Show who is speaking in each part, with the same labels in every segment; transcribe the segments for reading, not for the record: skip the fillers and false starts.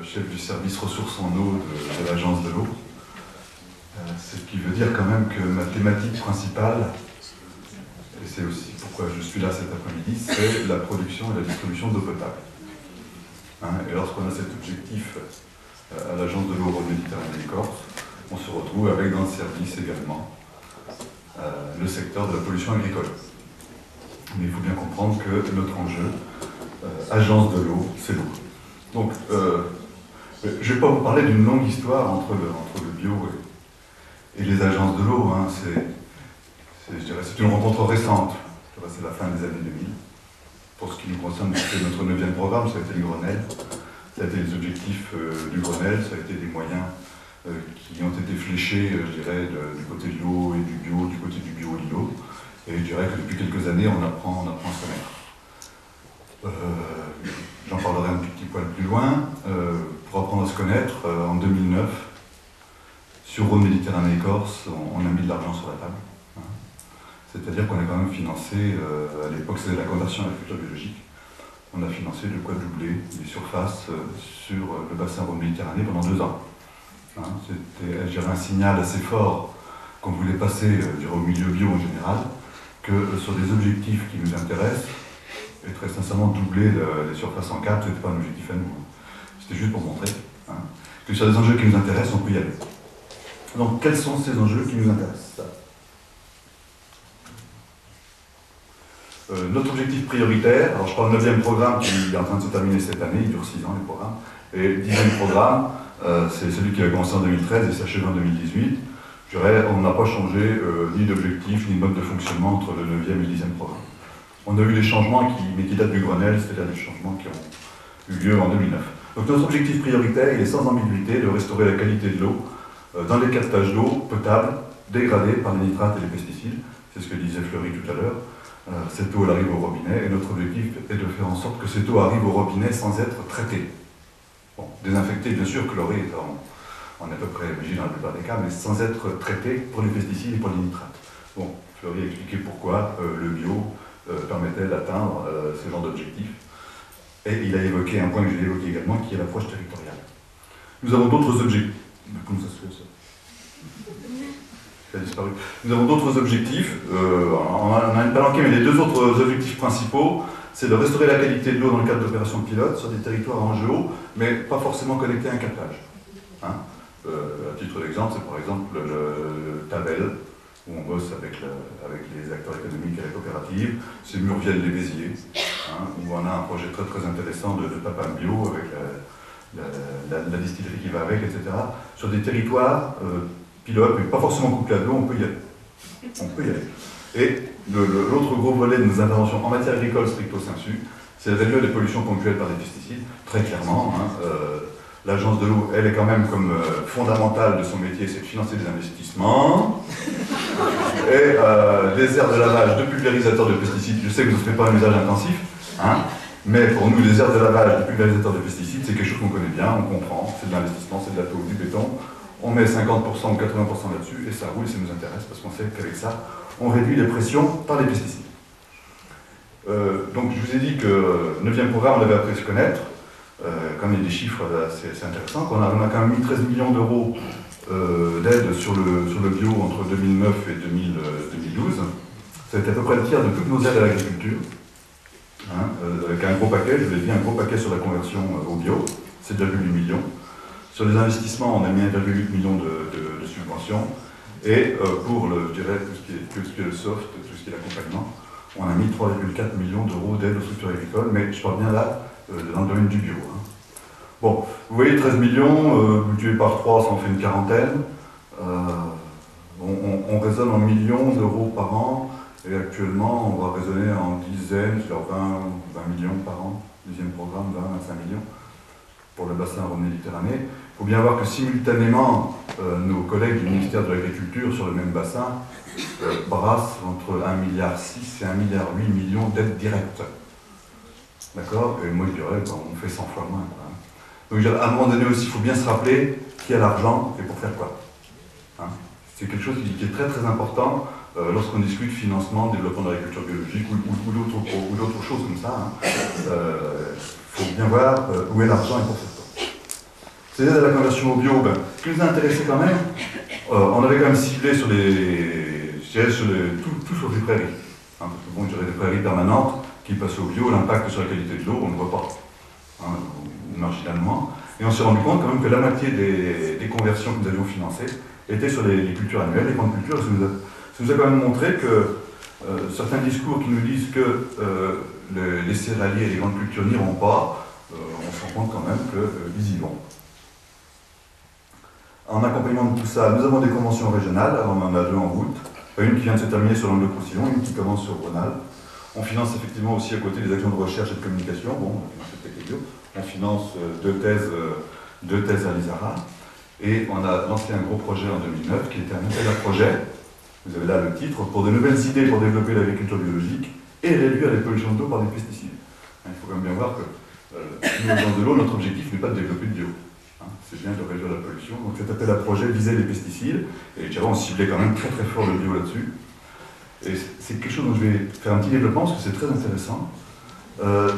Speaker 1: chef du service ressources en eau de l'agence de l'eau. Ce qui veut dire quand même que ma thématique principale, et c'est aussi pourquoi je suis là cet après-midi, c'est la production et la distribution d'eau potable. Et lorsqu'on a cet objectif à l'agence de l'eau Rhône-Méditerranée-Corse, on se retrouve avec dans le service également le secteur de la pollution agricole. Mais il faut bien comprendre que notre enjeu, agence de l'eau, c'est l'eau. Donc, je ne vais pas vous parler d'une longue histoire entre le bio et les agences de l'eau. C'est une rencontre récente. C'est la fin des années 2000. Pour ce qui nous concerne, c'était notre 9e programme, ça a été le Grenelle. Ça a été les objectifs du Grenelle, ça a été des moyens qui ont été fléchés, je dirais, du côté de l'eau et du bio, du côté du bio et de l'eau. Et je dirais que depuis quelques années, on apprend à se connaître. J'en parlerai un petit poil plus loin. Pour apprendre à se connaître, en 2009, sur Rhône-Méditerranée-Corse, on a mis de l'argent sur la table. C'est-à-dire qu'on a quand même financé, à l'époque c'était la conversion à l'agriculture biologique, on a financé de quoi doubler les surfaces sur le bassin Rhône-Méditerranée pendant 2 ans. C'était, je dirais, un signal assez fort qu'on voulait passer au milieu bio en général, que sur des objectifs qui nous intéressent, et très sincèrement doubler les surfaces en 4, ce n'était pas un objectif à nous. C'était juste pour montrer que sur des enjeux qui nous intéressent, on peut y aller. Donc quels sont ces enjeux qui nous intéressent? Notre objectif prioritaire, alors je parle 9e programme qui est en train de se terminer cette année, il dure 6 ans les programmes, et le 10e programme, c'est celui qui a commencé en 2013 et s'achève en 2018. Je dirais, on n'a pas changé ni d'objectif ni de mode de fonctionnement entre le 9e et le 10e programme. On a eu des changements mais qui datent du Grenelle, c'est-à-dire des changements qui ont eu lieu en 2009. Donc notre objectif prioritaire, il est sans ambiguïté de restaurer la qualité de l'eau dans les captages d'eau potable dégradés par les nitrates et les pesticides. C'est ce que disait Fleury tout à l'heure. Cette eau elle arrive au robinet et notre objectif est de faire en sorte que cette eau arrive au robinet sans être traitée. Bon, désinfectée, bien sûr, chlorée, on est à peu près obligé dans la plupart des cas, mais sans être traitée pour les pesticides et pour les nitrates. Bon, Fleury a expliqué pourquoi le bio permettait d'atteindre ce genre d'objectif. Et il a évoqué un point que j'ai évoqué également, qui est l'approche territoriale. Nous avons d'autres objectifs. Comment ça se fait ça? Ça a disparu. Nous avons d'autres objectifs. On a une palanquée, mais les 2 autres objectifs principaux, c'est de restaurer la qualité de l'eau dans le cadre d'opérations pilotes sur des territoires à enjeu haut, mais pas forcément connectés à un captage. À titre d'exemple, c'est par exemple le Tabel, où on bosse avec les acteurs économiques et la coopérative, c'est Murviel-les-Béziers, où on a un projet très très intéressant de Papam Bio avec la distillerie qui va avec, etc. Sur des territoires pilotes, mais pas forcément couplés à l'eau, on peut y aller. On peut y aller. Et l'autre gros volet de nos interventions en matière agricole stricto sensu, c'est la réduction des pollutions ponctuelles par des pesticides, très clairement. L'agence de l'eau, elle est quand même comme fondamentale de son métier, c'est de financer des investissements. Et les aires de lavage de pulvérisateurs de pesticides, je sais que vous ne faites pas un usage intensif, mais pour nous, les aires de lavage de pulvérisateurs de pesticides, c'est quelque chose qu'on connaît bien, on comprend, c'est de l'investissement, c'est de la tôle, du béton. On met 50% ou 80% là-dessus, et ça roule, ça nous intéresse, parce qu'on sait qu'avec ça, on réduit les pressions par les pesticides. Donc je vous ai dit que 9e programme, on avait appris à se connaître. Comme il y a des chiffres, c'est intéressant. On a quand même mis 13 millions d'euros d'aide sur le bio entre 2009 et 2012. Ça a été à peu près le tiers de toutes nos aides à l'agriculture. Avec un gros paquet, je vous l'ai dit, un gros paquet sur la conversion au bio, 7,8 millions. Sur les investissements, on a mis 1,8 million de subventions. Et pour je dirais, tout ce qui est le soft, tout ce qui est l'accompagnement, on a mis 3,4 millions d'euros d'aide aux structures agricoles, mais je parle bien là dans le domaine du bio. Bon, vous voyez, 13 millions, multiplié par 3, ça en fait une quarantaine. On raisonne en millions d'euros par an, et actuellement, on va raisonner en dizaines, sur 20 millions par an, 10e programme, 20-25 millions, pour le bassin Rhône-Méditerranée. Il faut bien voir que simultanément, nos collègues du ministère de l'Agriculture sur le même bassin brassent entre 1,6 milliard et 1,8 milliard d'aides directes. D'accord? Et moi je dirais, on fait 100 fois moins. Donc à un moment donné aussi, il faut bien se rappeler qui a l'argent et pour faire quoi. C'est quelque chose qui est très très important lorsqu'on discute financement, développement de l'agriculture biologique ou d'autres choses comme ça. Il faut bien voir où est l'argent et pour faire quoi. Ces aides à la conversion au bio, ben, ce qui nous a intéressé quand même, on avait quand même ciblé sur les, je dirais tout sur les prairies. Hein, parce que bon, je dirais des prairies permanentes qui passent au bio, l'impact sur la qualité de l'eau, on ne voit pas, hein, ou marginalement. Et on s'est rendu compte quand même que la moitié des conversions que nous avions financées étaient sur les cultures annuelles, les grandes cultures. Ça nous a quand même montré que certains discours qui nous disent que les céréaliers et les grandes cultures n'iront pas, on se rend compte quand même qu'ils y vont. En accompagnement de tout ça, nous avons des conventions régionales, alors on en a deux en route, une qui vient de se terminer sur Languedoc-Roussillon, une qui commence sur Rhône-Alpes. On finance effectivement aussi à côté des actions de recherche et de communication, bon, on finance deux thèses à l'ISARA, et on a lancé un gros projet en 2009 qui était un appel à projet, vous avez là le titre, pour de nouvelles idées pour développer l'agriculture biologique et réduire les pollutions d'eau par des pesticides. Il faut quand même bien voir que nous, dans de l'eau, notre objectif n'est pas de développer le bio. C'est bien de réduire la pollution. Donc cet appel à projet visait les pesticides, et je dirais on ciblait quand même très très fort le bio là-dessus. Et c'est quelque chose dont je vais faire un petit développement parce que c'est très intéressant.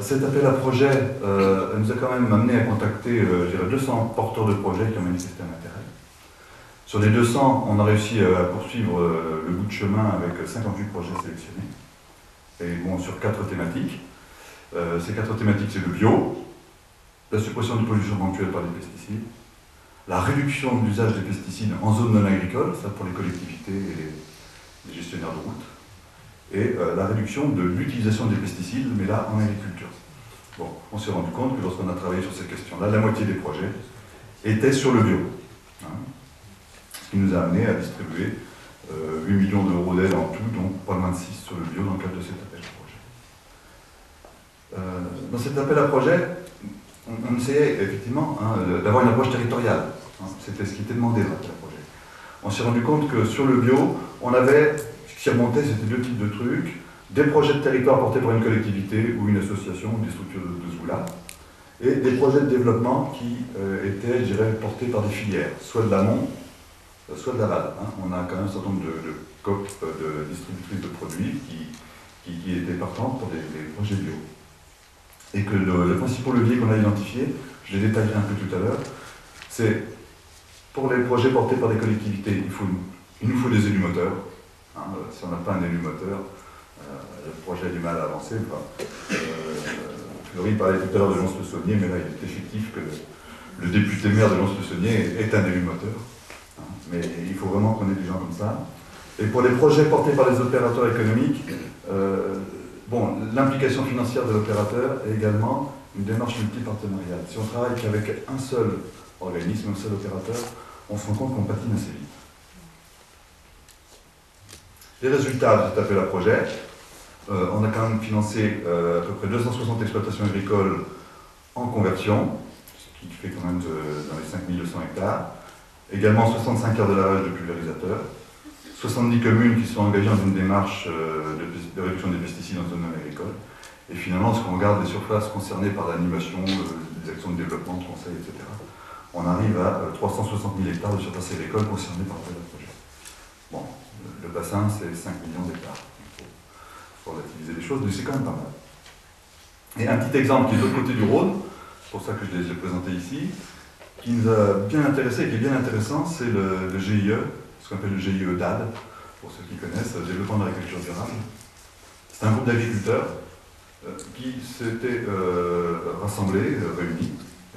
Speaker 1: Cet appel à projet nous a quand même amené à contacter je dirais 200 porteurs de projets qui ont manifesté un intérêt. Sur les 200, on a réussi à poursuivre le bout de chemin avec 58 projets sélectionnés. Et bon, sur 4 thématiques. Ces 4 thématiques, c'est le bio, la suppression des pollutions ponctuelles par les pesticides, la réduction de l'usage des pesticides en zone non agricole, ça pour les collectivités et les gestionnaires de route, et la réduction de l'utilisation des pesticides, mais là en agriculture. Bon, on s'est rendu compte que lorsqu'on a travaillé sur ces questions-là, la moitié des projets étaient sur le bio. Hein, ce qui nous a amené à distribuer 8 millions d'euros d'aide en tout, donc pas moins de 6 sur le bio dans le cadre de cet appel à projet. Dans cet appel à projet, on essayait effectivement d'avoir une approche territoriale. Hein, c'était ce qui était demandé dans l'appel à projet. On s'est rendu compte que sur le bio, on avait, ce qui remontait, c'était 2 types de trucs, des projets de territoire portés par une collectivité ou une association ou des structures de ce goût-là, et des projets de développement qui étaient, je dirais, portés par des filières, soit de l'amont, soit de l'aval. Hein. On a quand même un certain nombre de COP, de distributrices de produits qui étaient partantes pour des projets bio. Et que le principal levier qu'on a identifié, je l'ai détaillé un peu tout à l'heure, c'est pour les projets portés par des collectivités, il nous faut des élus moteurs. Hein, si on n'a pas un élu moteur, le projet a du mal à avancer. Fleury parlait tout à l'heure de Lons-le-Saunier, mais là il est effectif que le député maire de Lons-le-Saunier est un élu moteur. Hein, mais il faut vraiment qu'on ait des gens comme ça. Et pour les projets portés par les opérateurs économiques, bon, l'implication financière de l'opérateur est également une démarche multipartenariale. Si on travaille qu'avec un seul organisme, un seul opérateur, on se rend compte qu'on patine assez vite. Les résultats de cet appel à projet, on a quand même financé à peu près 260 exploitations agricoles en conversion, ce qui fait quand même dans les 5200 hectares. Également 65 heures de lavage de pulvérisateurs. 70 communes qui sont engagées dans une démarche de réduction des pesticides en zone non agricole. Et finalement, lorsqu'on regarde les surfaces concernées par l'animation, les actions de développement, de conseil, etc., on arrive à 360 000 hectares de surface agricole concernés par le projet. Bon, le bassin, c'est 5 millions d'hectares. Il faut relativiser les choses, mais c'est quand même pas mal. Et un petit exemple qui est de l'autre côté du Rhône, c'est pour ça que je les ai présentés ici, qui nous a bien intéressé et qui est bien intéressant, c'est le GIE, ce qu'on appelle le GIE DAD, pour ceux qui connaissent, Développement de l'agriculture durable. C'est un groupe d'agriculteurs qui s'étaient rassemblés, réunis.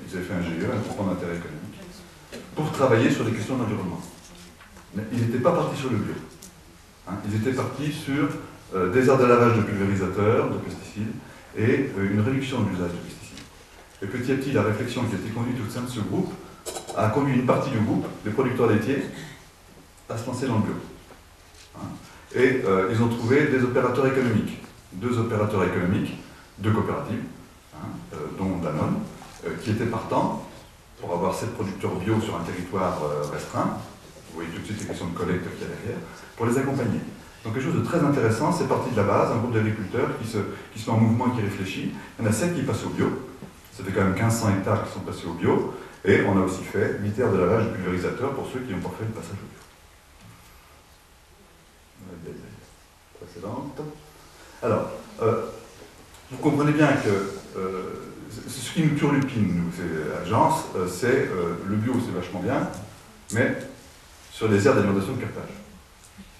Speaker 1: Ils avaient fait un GIE, un groupement d'intérêt économique, pour travailler sur des questions d'environnement. Mais ils n'étaient pas partis sur le bio. Hein, ils étaient partis sur des aires de lavage de pulvérisateurs, de pesticides, et une réduction de l'usage de pesticides. Et petit à petit, la réflexion qui a été conduite au sein de ce groupe a conduit une partie du groupe, des producteurs laitiers, à se lancer dans le bio. Hein, et ils ont trouvé des opérateurs économiques. 2 opérateurs économiques, 2 coopératives, hein, dont Danone, qui étaient partants pour avoir 7 producteurs bio sur un territoire restreint. Vous voyez tout de suite les questions de collecte qu'il y a derrière, pour les accompagner. Donc quelque chose de très intéressant, c'est parti de la base, un groupe d'agriculteurs qui se met en mouvement et qui réfléchit. Il y en a 7 qui passent au bio, ça fait quand même 1500 hectares qui sont passés au bio, et on a aussi fait 8 aires de lavage de pulvérisateurs pour ceux qui n'ont pas fait le passage au bio. Précédente. Alors, vous comprenez bien que ce qui nous turlupine, nous, c'est l'agence, c'est le bio, c'est vachement bien, mais sur les aires d'alimentation de captage.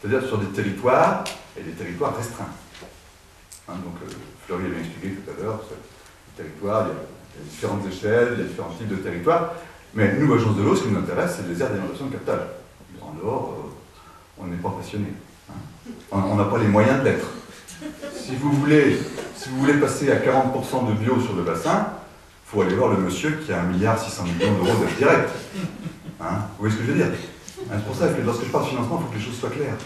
Speaker 1: C'est-à-dire sur des territoires, et des territoires restreints. Hein, donc, Fleury a bien expliqué tout à l'heure, les territoires, il y a différentes échelles, il y a différents types de territoires, mais nous, agence de l'eau, ce qui nous intéresse, c'est les aires d'alimentation de captage. En dehors, on n'est pas passionné. Hein. On n'a pas les moyens de l'être. Si vous voulez passer à 40% de bio sur le bassin, il faut aller voir le monsieur qui a 1,6 milliard d'euros d'aide directe. Hein, vous voyez ce que je veux dire? Hein, c'est pour ça que lorsque je parle de financement, il faut que les choses soient claires.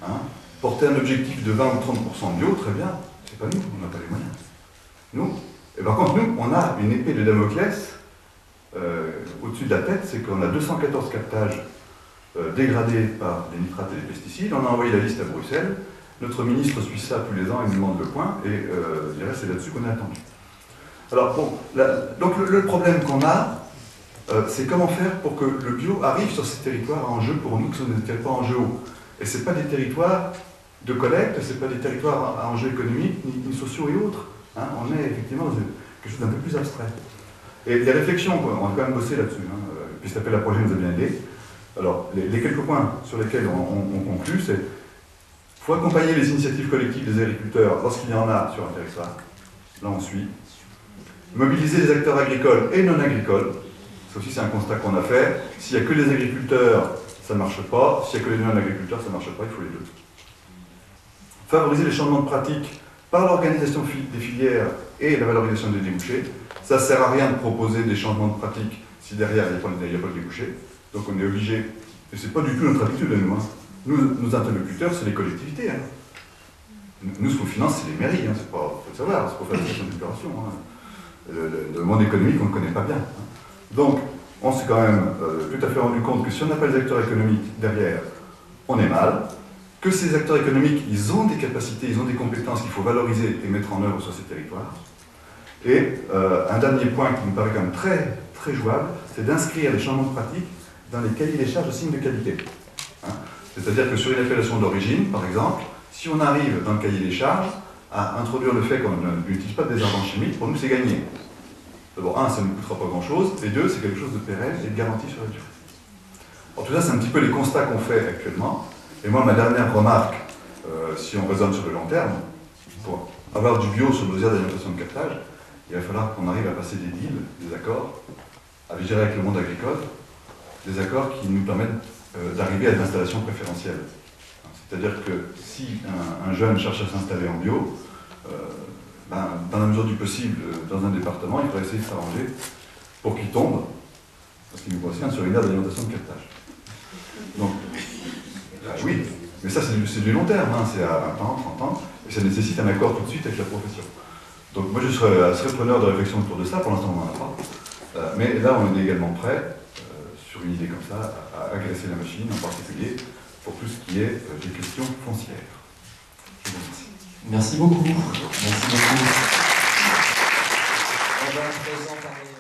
Speaker 1: Hein, porter un objectif de 20 ou 30% de bio, très bien. C'est pas nous, on n'a pas les moyens. Nous. Et par contre, nous, on a une épée de Damoclès au-dessus de la tête, c'est qu'on a 214 captages dégradés par les nitrates et les pesticides. On a envoyé la liste à Bruxelles. Notre ministre suit ça tous les ans, il nous demande le point, et je dirais c'est là-dessus qu'on est attendu. Alors bon, donc le problème qu'on a, c'est comment faire pour que le bio arrive sur ces territoires à enjeu pour nous, qui sont des territoires à enjeu haut. Et ce n'est pas des territoires de collecte, ce n'est pas des territoires à enjeux économiques, ni sociaux et autres. Hein, on est effectivement dans quelque chose d'un peu plus abstrait. Et les réflexions, on a quand même bossé là-dessus, hein, puis cet appel à projet nous a bien aidé. Alors, les quelques points sur lesquels on conclut, c'est il faut accompagner les initiatives collectives des agriculteurs lorsqu'il y en a sur un territoire. Là, on suit. Mobiliser les acteurs agricoles et non agricoles. Ça aussi, c'est un constat qu'on a fait. S'il n'y a que les agriculteurs, ça ne marche pas. S'il n'y a que les non-agriculteurs, ça ne marche pas. Il faut les deux. Favoriser les changements de pratiques par l'organisation des filières et la valorisation des débouchés. Ça ne sert à rien de proposer des changements de pratiques si derrière, il n'y a pas de débouchés. Donc, on est obligé. Et ce n'est pas du tout notre habitude à nous. Hein. Nos interlocuteurs, c'est les collectivités. Hein. Nous, ce qu'on finance, c'est les mairies. Hein. Il faut le savoir, c'est pour faire la gestion d'opération. Hein. Le monde économique, on ne le connaît pas bien. Hein. Donc, on s'est quand même tout à fait rendu compte que si on n'a pas les acteurs économiques derrière, on est mal. Que ces acteurs économiques, ils ont des capacités, ils ont des compétences qu'il faut valoriser et mettre en œuvre sur ces territoires. Et un dernier point qui me paraît quand même très, très jouable, c'est d'inscrire les changements de pratique dans les cahiers des charges de signes de qualité. Hein. C'est-à-dire que sur une appellation d'origine, par exemple, si on arrive dans le cahier des charges à introduire le fait qu'on n'utilise pas de désherbants chimiques, pour nous c'est gagné. D'abord, un, ça ne nous coûtera pas grand-chose, et deux, c'est quelque chose de pérenne et de garanti sur la durée. Alors tout ça, c'est un petit peu les constats qu'on fait actuellement. Et moi, ma dernière remarque, si on raisonne sur le long terme, pour avoir du bio sur nos aires d'alimentation de captage, il va falloir qu'on arrive à passer des deals, des accords, à gérer avec le monde agricole, des accords qui nous permettent d'arriver à des installations préférentielles. C'est-à-dire que si un jeune cherche à s'installer en bio, dans la mesure du possible, dans un département, il faudrait essayer de s'arranger pour qu'il tombe, parce qu'il nous concerne, sur une aire d'alimentation de captage. Donc, oui, mais ça c'est du long terme, hein, c'est à 20 ans, 30 ans, et ça nécessite un accord tout de suite avec la profession. Donc moi je serais preneur de réflexion autour de ça, pour l'instant on n'en a pas. Mais là on est également prêt, sur une idée comme ça, à agresser la machine, en particulier pour tout ce qui est des questions foncières. Je vous remercie.
Speaker 2: Merci beaucoup. Merci beaucoup. On va à présent parler